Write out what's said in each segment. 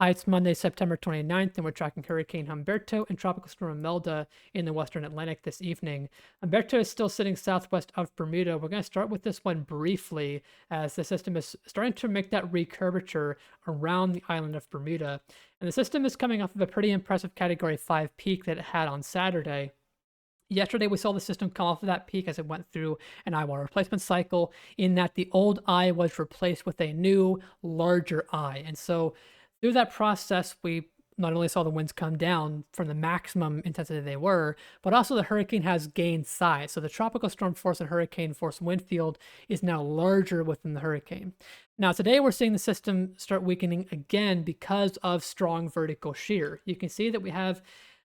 Hi, it's Monday, September 29th, and we're tracking Hurricane Humberto and Tropical Storm Imelda in the Western Atlantic this evening. Humberto is still sitting southwest of Bermuda. We're going to start with this one briefly, as the system is starting to make that recurvature around the island of Bermuda. And the system is coming off of a pretty impressive Category 5 peak that it had on Saturday. Yesterday, we saw the system come off of that peak as it went through an eye wall replacement cycle, in that the old eye was replaced with a new, larger eye. And so through that process, we not only saw the winds come down from the maximum intensity they were, but also the hurricane has gained size. So the tropical storm force and hurricane force wind field is now larger within the hurricane. Now, today we're seeing the system start weakening again because of strong vertical shear. You can see that we have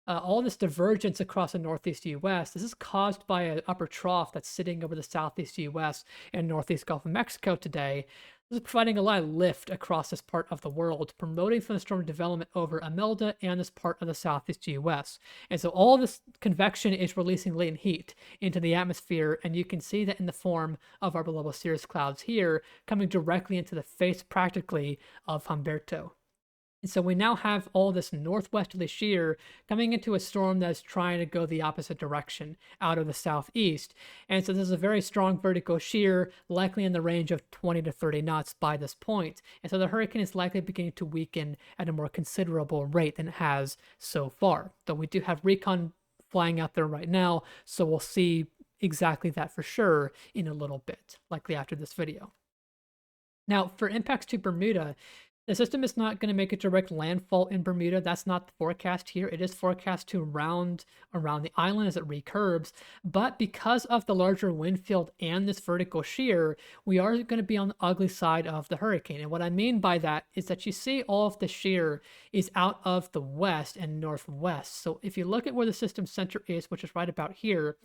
all this divergence across the northeast U.S. This is caused by an upper trough that's sitting over the southeast U.S. and northeast Gulf of Mexico today. This is providing a lot of lift across this part of the world, promoting thunderstorm development over Imelda and this part of the southeast U.S. And so all this convection is releasing latent heat into the atmosphere, and you can see that in the form of our below cirrus clouds here, coming directly into the face practically of Humberto. And so we now have all this northwesterly shear coming into a storm that's trying to go the opposite direction out of the southeast. And so this is a very strong vertical shear, likely in the range of 20 to 30 knots by this point. And so the hurricane is likely beginning to weaken at a more considerable rate than it has so far. Though we do have recon flying out there right now, so we'll see exactly that for sure in a little bit, likely after this video. Now, for impacts to Bermuda, the system is not going to make a direct landfall in Bermuda. That's not the forecast here. It is forecast to round around the island as it recurves. But because of the larger wind field and this vertical shear, we are going to be on the ugly side of the hurricane. And what I mean by that is that you see all of the shear is out of the west and northwest. So if you look at where the system center is, which is right about here,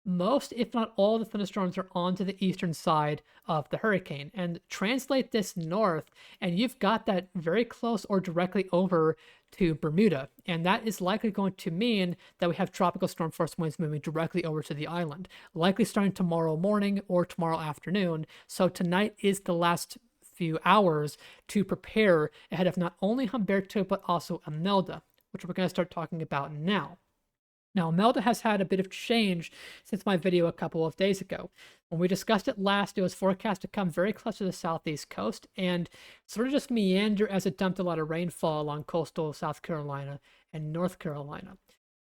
most, if not all, the thunderstorms are onto the eastern side of the hurricane. And translate this north, and you've got that very close or directly over to Bermuda. And that is likely going to mean that we have tropical storm force winds moving directly over to the island, likely starting tomorrow morning or tomorrow afternoon. So tonight is the last few hours to prepare ahead of not only Humberto, but also Imelda, which we're going to start talking about now. Now, Imelda has had a bit of change since my video a couple of days ago. When we discussed it last, it was forecast to come very close to the southeast coast and sort of just meander as it dumped a lot of rainfall along coastal South Carolina and North Carolina.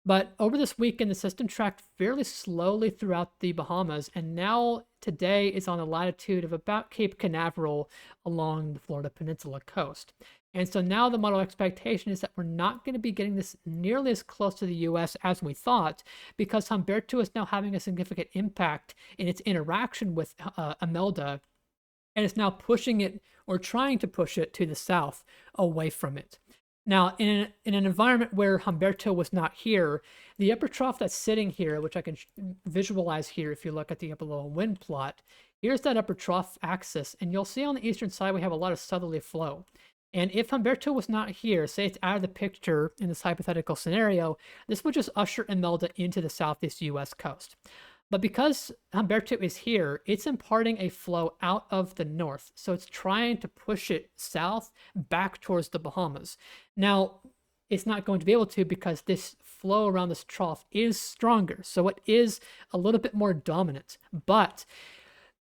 But over this weekend, the system tracked fairly slowly throughout the Bahamas, and now today is on a latitude of about Cape Canaveral along the Florida Peninsula coast. And so now the model expectation is that we're not going to be getting this nearly as close to the U.S. as we thought, because Humberto is now having a significant impact in its interaction with Imelda, and it's now pushing it, or trying to push it, to the south away from it. Now, in an environment where Humberto was not here, the upper trough that's sitting here, which I can visualize here if you look at the upper level wind plot, here's that upper trough axis, and you'll see on the eastern side we have a lot of southerly flow. And if Humberto was not here, say it's out of the picture in this hypothetical scenario, this would just usher Imelda into the southeast U.S. coast. But because Humberto is here, it's imparting a flow out of the north. So it's trying to push it south back towards the Bahamas. Now, it's not going to be able to, because this flow around this trough is stronger. So it is a little bit more dominant. But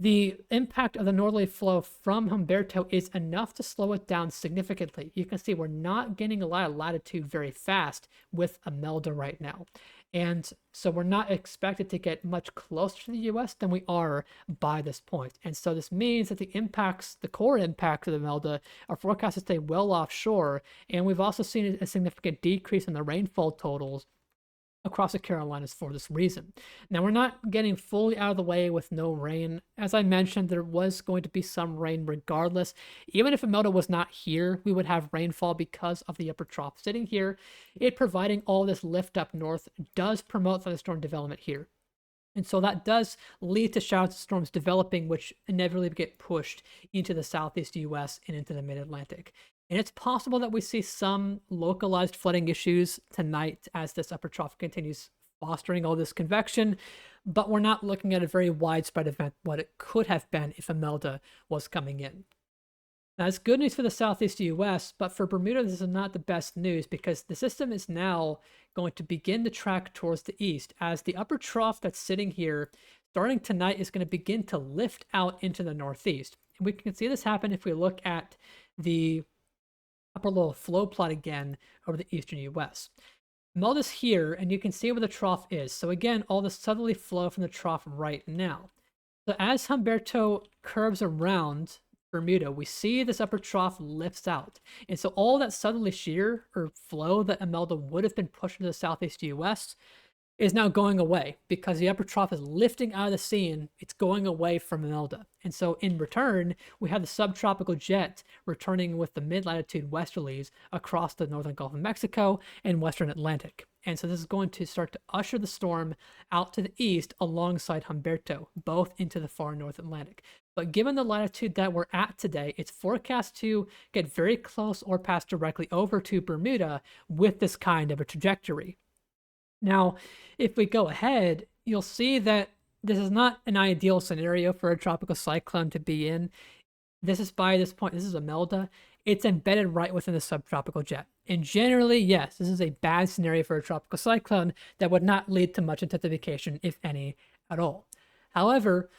the impact of the northerly flow from Humberto is enough to slow it down significantly. You can see we're not gaining a lot of latitude very fast with Imelda right now. And so we're not expected to get much closer to the U.S. than we are by this point. And so this means that the impacts, the core impacts of Imelda, are forecast to stay well offshore. And we've also seen a significant decrease in the rainfall totals across the Carolinas for this reason. Now, we're not getting fully out of the way with no rain. As I mentioned, there was going to be some rain regardless. Even if Imelda was not here, we would have rainfall because of the upper trough sitting here. It providing all this lift up north does promote thunderstorm development here. And so that does lead to showers and storms developing, which inevitably get pushed into the southeast U.S. and into the mid-Atlantic. And it's possible that we see some localized flooding issues tonight as this upper trough continues fostering all this convection, but we're not looking at a very widespread event, what it could have been if Imelda was coming in. Now, that's good news for the southeast US, but for Bermuda, this is not the best news because the system is now going to begin to track towards the east as the upper trough that's sitting here starting tonight is going to begin to lift out into the northeast. And we can see this happen if we look at the upper little flow plot again over the eastern US. Imelda's here, and you can see where the trough is. So again, all the southerly flow from the trough right now. So as Humberto curves around Bermuda, we see this upper trough lifts out. And so all that southerly shear or flow that Imelda would have been pushed into the southeast US is now going away because the upper trough is lifting out of the sea and it's going away from Imelda. And so in return, we have the subtropical jet returning with the mid-latitude westerlies across the northern Gulf of Mexico and western Atlantic. And so this is going to start to usher the storm out to the east alongside Humberto, both into the far North Atlantic. But given the latitude that we're at today, it's forecast to get very close or pass directly over to Bermuda with this kind of a trajectory. Now, if we go ahead, you'll see that this is not an ideal scenario for a tropical cyclone to be in. This is by this point, this is Imelda. It's embedded right within the subtropical jet. And generally, yes, this is a bad scenario for a tropical cyclone that would not lead to much intensification, if any, at all. However,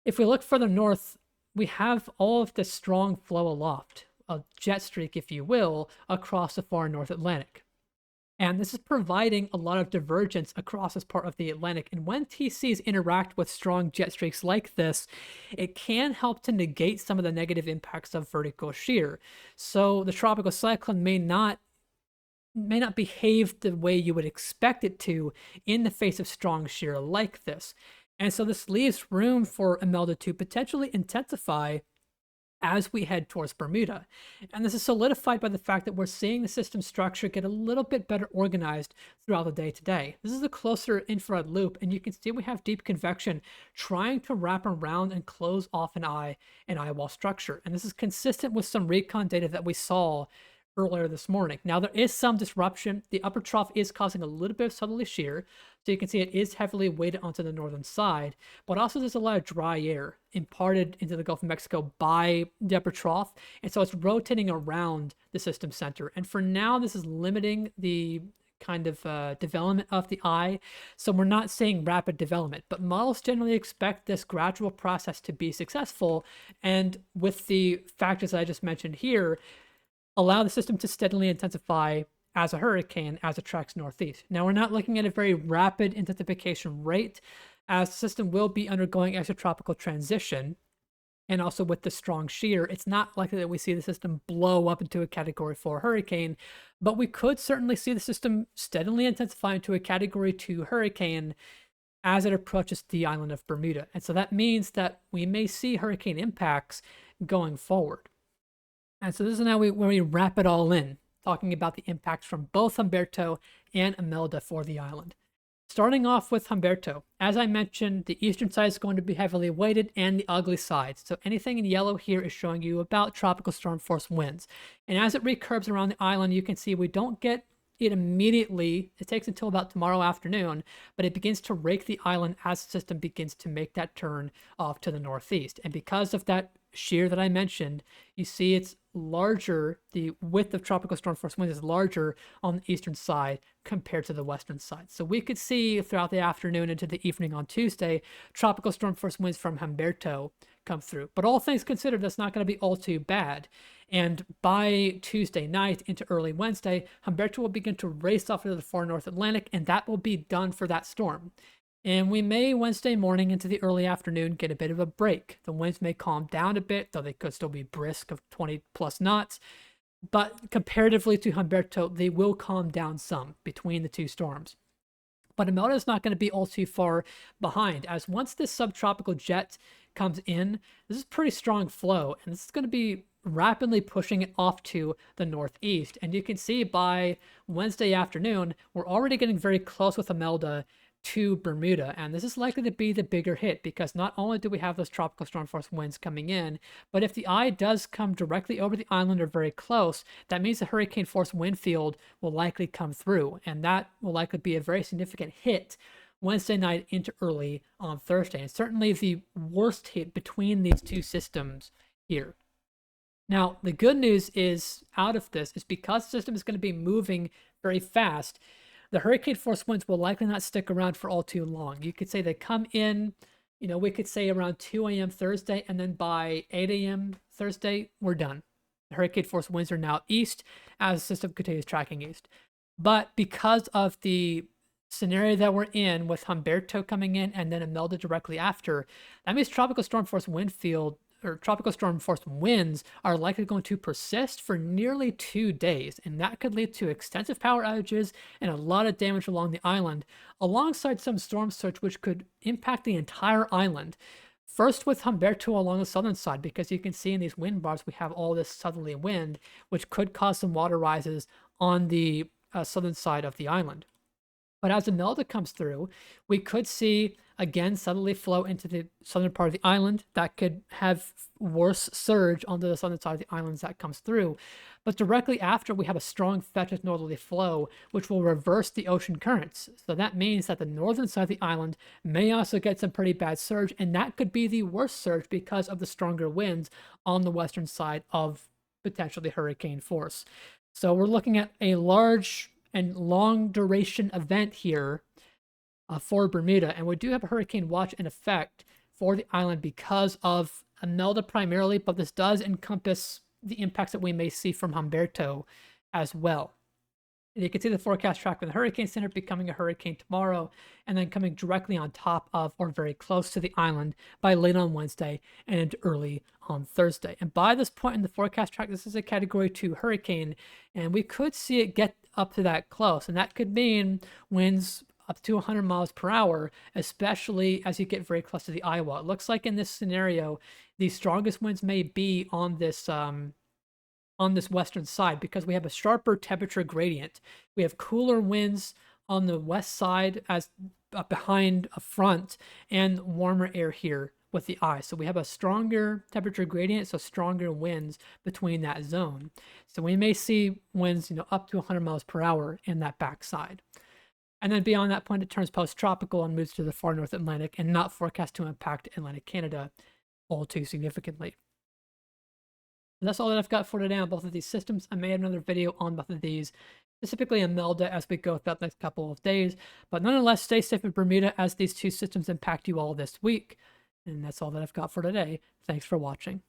if we look further north, we have all of this strong flow aloft, a jet streak, if you will, across the far North Atlantic. And this is providing a lot of divergence across this part of the Atlantic. And when TCs interact with strong jet streaks like this, it can help to negate some of the negative impacts of vertical shear. So the tropical cyclone may not behave the way you would expect it to in the face of strong shear like this. And so this leaves room for Imelda to potentially intensify as we head towards Bermuda. And this is solidified by the fact that we're seeing the system structure get a little bit better organized throughout the day today. This is a closer infrared loop, and you can see we have deep convection trying to wrap around and close off an eye wall structure. And this is consistent with some recon data that we saw earlier this morning. Now, there is some disruption. The upper trough is causing a little bit of southerly shear, so you can see it is heavily weighted onto the northern side, but also there's a lot of dry air imparted into the Gulf of Mexico by the upper trough, and so it's rotating around the system center. And for now, this is limiting the kind of development of the eye, so we're not seeing rapid development, but models generally expect this gradual process to be successful, and with the factors I just mentioned here, allow the system to steadily intensify as a hurricane as it tracks northeast. Now, we're not looking at a very rapid intensification rate, as the system will be undergoing extratropical transition, and also with the strong shear, it's not likely that we see the system blow up into a Category 4 hurricane, but we could certainly see the system steadily intensify into a Category 2 hurricane as it approaches the island of Bermuda. And so that means that we may see hurricane impacts going forward. And so this is now when we wrap it all in, talking about the impacts from both Humberto and Imelda for the island. Starting off with Humberto, as I mentioned, the eastern side is going to be heavily weighted and the ugly side. So anything in yellow here is showing you about tropical storm force winds. And as it recurves around the island, you can see we don't get it immediately. It takes until about tomorrow afternoon, but it begins to rake the island as the system begins to make that turn off to the northeast. And because of that shear that I mentioned, you see it's larger, the width of tropical storm force winds is larger on the eastern side compared to the western side. So we could see throughout the afternoon into the evening on Tuesday, tropical storm force winds from Humberto come through. But all things considered, that's not going to be all too bad. And by Tuesday night into early Wednesday, Humberto will begin to race off into the far North Atlantic, and that will be done for that storm. And we may Wednesday morning into the early afternoon get a bit of a break. The winds may calm down a bit, though they could still be brisk of 20 plus knots. But comparatively to Humberto, they will calm down some between the two storms. But Imelda is not going to be all too far behind, as once this subtropical jet comes in, this is pretty strong flow, and this is going to be rapidly pushing it off to the northeast. And you can see by Wednesday afternoon, we're already getting very close with Imelda to Bermuda, and this is likely to be the bigger hit because not only do we have those tropical storm force winds coming in, but if the eye does come directly over the island or very close, that means the hurricane force wind field will likely come through, and that will likely be a very significant hit Wednesday night into early on Thursday, and certainly the worst hit between these two systems here. Now, the good news is out of this is because the system is going to be moving very fast, the hurricane force winds will likely not stick around for all too long. You could say they come in, we could say around 2 a.m. Thursday, and then by 8 a.m. Thursday, we're done. The hurricane force winds are now east as the system continues tracking east. But because of the scenario that we're in with Humberto coming in and then Imelda directly after, that means tropical storm force wind field or tropical storm force winds are likely going to persist for nearly 2 days, and that could lead to extensive power outages and a lot of damage along the island, alongside some storm surge which could impact the entire island. First with Humberto along the southern side, because you can see in these wind bars we have all this southerly wind, which could cause some water rises on the southern side of the island. But as Imelda comes through, we could see again suddenly flow into the southern part of the island. That could have worse surge onto the southern side of the islands that comes through. But directly after, we have a strong fetid northerly flow, which will reverse the ocean currents. So that means that the northern side of the island may also get some pretty bad surge, and that could be the worst surge because of the stronger winds on the western side of potentially hurricane force. So we're looking at a large and long duration event here for Bermuda, and we do have a hurricane watch in effect for the island because of Imelda primarily, but this does encompass the impacts that we may see from Humberto as well. And you can see the forecast track with the Hurricane Center becoming a hurricane tomorrow and then coming directly on top of or very close to the island by late on Wednesday and into early on Thursday. And by this point in the forecast track, this is a Category 2 hurricane, and we could see it get up to that close. And that could mean winds up to 100 miles per hour, especially as you get very close to the Iowa. It looks like in this scenario, the strongest winds may be on this western side because we have a sharper temperature gradient. We have cooler winds on the west side as behind a front and warmer air here with the eye. So we have a stronger temperature gradient, so stronger winds between that zone. So we may see winds, up to 100 miles per hour in that backside. And then beyond that point, it turns post-tropical and moves to the far North Atlantic and not forecast to impact Atlantic Canada all too significantly. And that's all that I've got for today on both of these systems. I may have another video on both of these, specifically Imelda, as we go throughout the next couple of days. But nonetheless, stay safe in Bermuda as these two systems impact you all this week. And that's all that I've got for today. Thanks for watching.